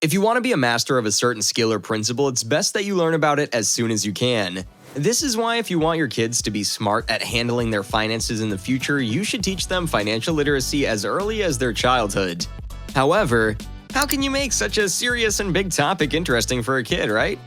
If you want to be a master of a certain skill or principle, it's best that you learn about it as soon as you can. This is why if you want your kids to be smart at handling their finances in the future, you should teach them financial literacy as early as their childhood. However, how can you make such a serious and big topic interesting for a kid, right?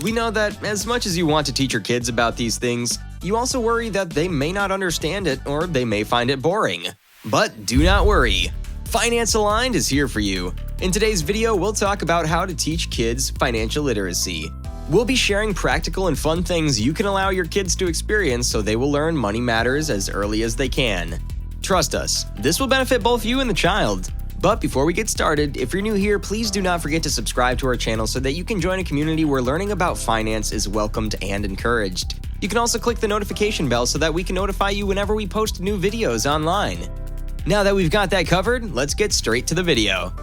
We know that as much as you want to teach your kids about these things, you also worry that they may not understand it or they may find it boring. But do not worry. Finance Aligned is here for you. In today's video, we'll talk about how to teach kids financial literacy. We'll be sharing practical and fun things you can allow your kids to experience so they will learn money matters as early as they can. Trust us, this will benefit both you and the child. But before we get started, if you're new here, please do not forget to subscribe to our channel so that you can join a community where learning about finance is welcomed and encouraged. You can also click the notification bell so that we can notify you whenever we post new videos online. Now that we've got that covered, let's get straight to the video.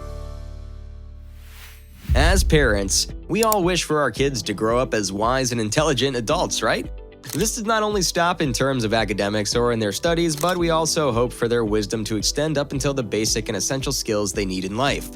As parents, we all wish for our kids to grow up as wise and intelligent adults, right? This does not only stop in terms of academics or in their studies, but we also hope for their wisdom to extend up until the basic and essential skills they need in life.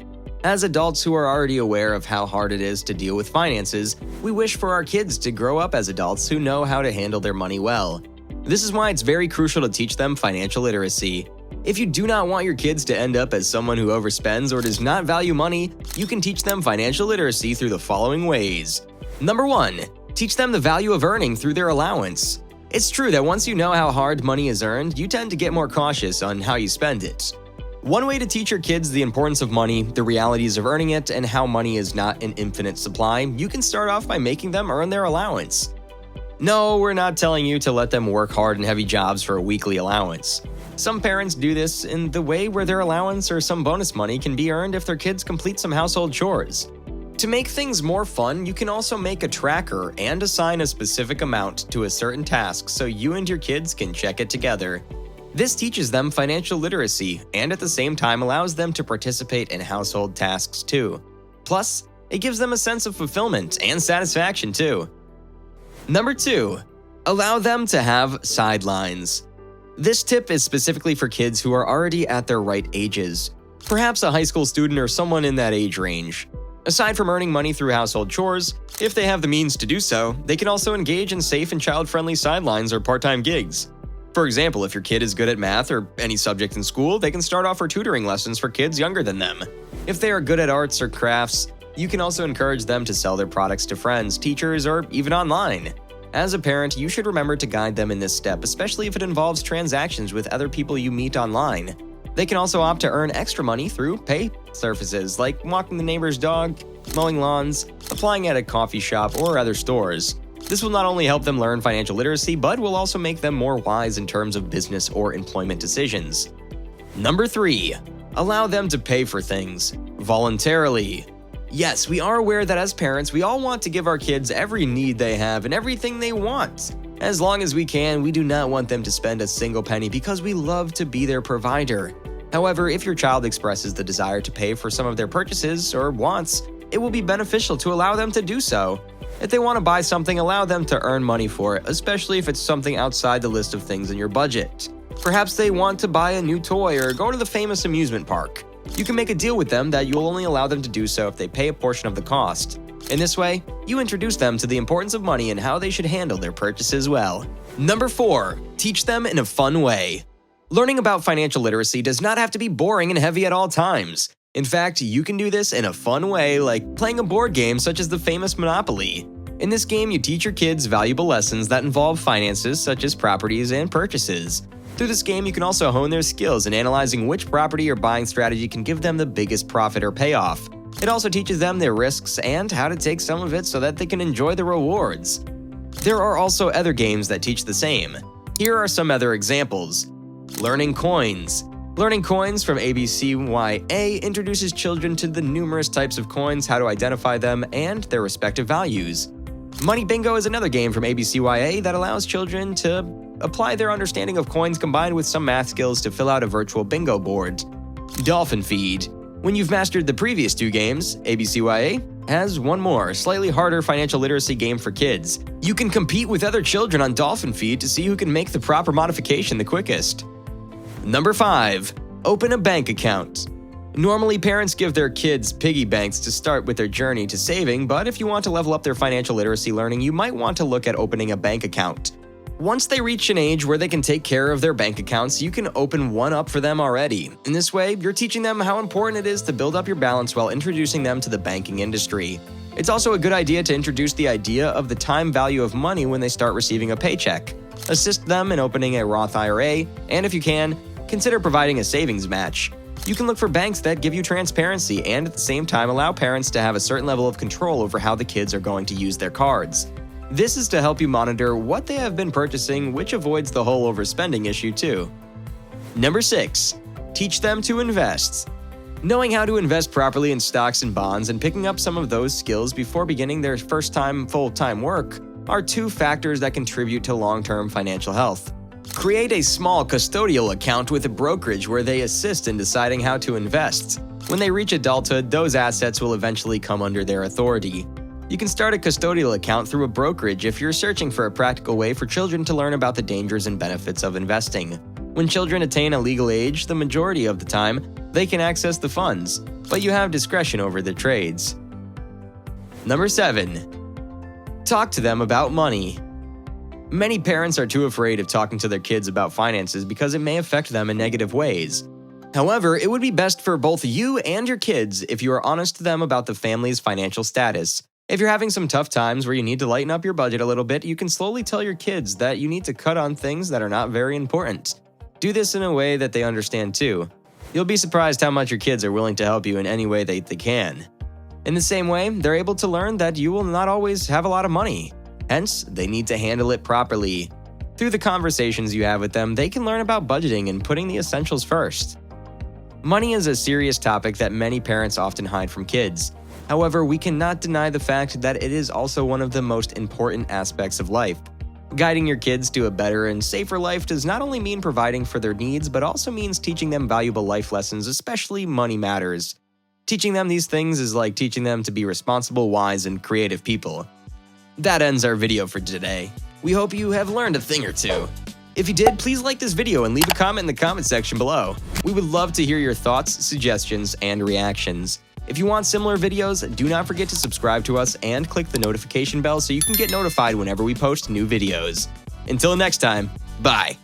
As adults who are already aware of how hard it is to deal with finances, we wish for our kids to grow up as adults who know how to handle their money well. This is why it's very crucial to teach them financial literacy. If you do not want your kids to end up as someone who overspends or does not value money, you can teach them financial literacy through the following ways. Number 1. Teach them the value of earning through their allowance. It's true that once you know how hard money is earned, you tend to get more cautious on how you spend it. One way to teach your kids the importance of money, the realities of earning it, and how money is not an infinite supply, you can start off by making them earn their allowance. No, we're not telling you to let them work hard in heavy jobs for a weekly allowance. Some parents do this in the way where their allowance or some bonus money can be earned if their kids complete some household chores. To make things more fun, you can also make a tracker and assign a specific amount to a certain task so you and your kids can check it together. This teaches them financial literacy and at the same time allows them to participate in household tasks too. Plus, it gives them a sense of fulfillment and satisfaction too. Number 2. Allow them to have sidelines. This tip is specifically for kids who are already at their right ages, perhaps a high school student or someone in that age range. Aside from earning money through household chores, if they have the means to do so, they can also engage in safe and child-friendly sidelines or part-time gigs. For example, if your kid is good at math or any subject in school, they can start offer tutoring lessons for kids younger than them. If they are good at arts or crafts, you can also encourage them to sell their products to friends, teachers, or even online. As a parent, you should remember to guide them in this step, especially if it involves transactions with other people you meet online. They can also opt to earn extra money through pay services like walking the neighbor's dog, mowing lawns, applying at a coffee shop, or other stores. This will not only help them learn financial literacy, but will also make them more wise in terms of business or employment decisions. Number 3. Allow them to pay for things voluntarily. Yes, we are aware that as parents, we all want to give our kids every need they have and everything they want. As long as we can, we do not want them to spend a single penny because we love to be their provider. However, if your child expresses the desire to pay for some of their purchases or wants, it will be beneficial to allow them to do so. If they want to buy something, allow them to earn money for it, especially if it's something outside the list of things in your budget. Perhaps they want to buy a new toy or go to the famous amusement park. You can make a deal with them that you'll only allow them to do so if they pay a portion of the cost. In this way, you introduce them to the importance of money and how they should handle their purchases well. Number 4. Teach them in a fun way. Learning about financial literacy does not have to be boring and heavy at all times. In fact, you can do this in a fun way like playing a board game such as the famous Monopoly. In this game, you teach your kids valuable lessons that involve finances such as properties and purchases. Through this game, you can also hone their skills in analyzing which property or buying strategy can give them the biggest profit or payoff. It also teaches them their risks and how to take some of it so that they can enjoy the rewards. There are also other games that teach the same. Here are some other examples. Learning coins. Learning coins from ABCYA introduces children to the numerous types of coins, how to identify them, and their respective values. Money Bingo is another game from ABCYA that allows children to apply their understanding of coins combined with some math skills to fill out a virtual bingo board. Dolphin Feed. When you've mastered the previous 2 games, ABCYA has one more, slightly harder financial literacy game for kids. You can compete with other children on Dolphin Feed to see who can make the proper modification the quickest. Number 5. Open a bank account. Normally, parents give their kids piggy banks to start with their journey to saving, but if you want to level up their financial literacy learning, you might want to look at opening a bank account. Once they reach an age where they can take care of their bank accounts, you can open one up for them already. In this way, you're teaching them how important it is to build up your balance while introducing them to the banking industry. It's also a good idea to introduce the idea of the time value of money when they start receiving a paycheck. Assist them in opening a Roth IRA, and if you can, consider providing a savings match. You can look for banks that give you transparency and at the same time allow parents to have a certain level of control over how the kids are going to use their cards. This is to help you monitor what they have been purchasing, which avoids the whole overspending issue too. Number 6. Teach them to invest. Knowing how to invest properly in stocks and bonds and picking up some of those skills before beginning their first-time full-time work are two factors that contribute to long-term financial health. Create a small custodial account with a brokerage where they assist in deciding how to invest. When they reach adulthood, those assets will eventually come under their authority. You can start a custodial account through a brokerage if you're searching for a practical way for children to learn about the dangers and benefits of investing. When children attain a legal age, the majority of the time, they can access the funds, but you have discretion over the trades. Number 7. Talk to them about money. Many parents are too afraid of talking to their kids about finances because it may affect them in negative ways. However, it would be best for both you and your kids if you are honest to them about the family's financial status. If you're having some tough times where you need to lighten up your budget a little bit, you can slowly tell your kids that you need to cut on things that are not very important. Do this in a way that they understand too. You'll be surprised how much your kids are willing to help you in any way they can. In the same way, they're able to learn that you will not always have a lot of money. Hence, they need to handle it properly. Through the conversations you have with them, they can learn about budgeting and putting the essentials first. Money is a serious topic that many parents often hide from kids. However, we cannot deny the fact that it is also one of the most important aspects of life. Guiding your kids to a better and safer life does not only mean providing for their needs, but also means teaching them valuable life lessons, especially money matters. Teaching them these things is like teaching them to be responsible, wise, and creative people. That ends our video for today. We hope you have learned a thing or two. If you did, please like this video and leave a comment in the comment section below. We would love to hear your thoughts, suggestions, and reactions. If you want similar videos, do not forget to subscribe to us and click the notification bell so you can get notified whenever we post new videos. Until next time, bye!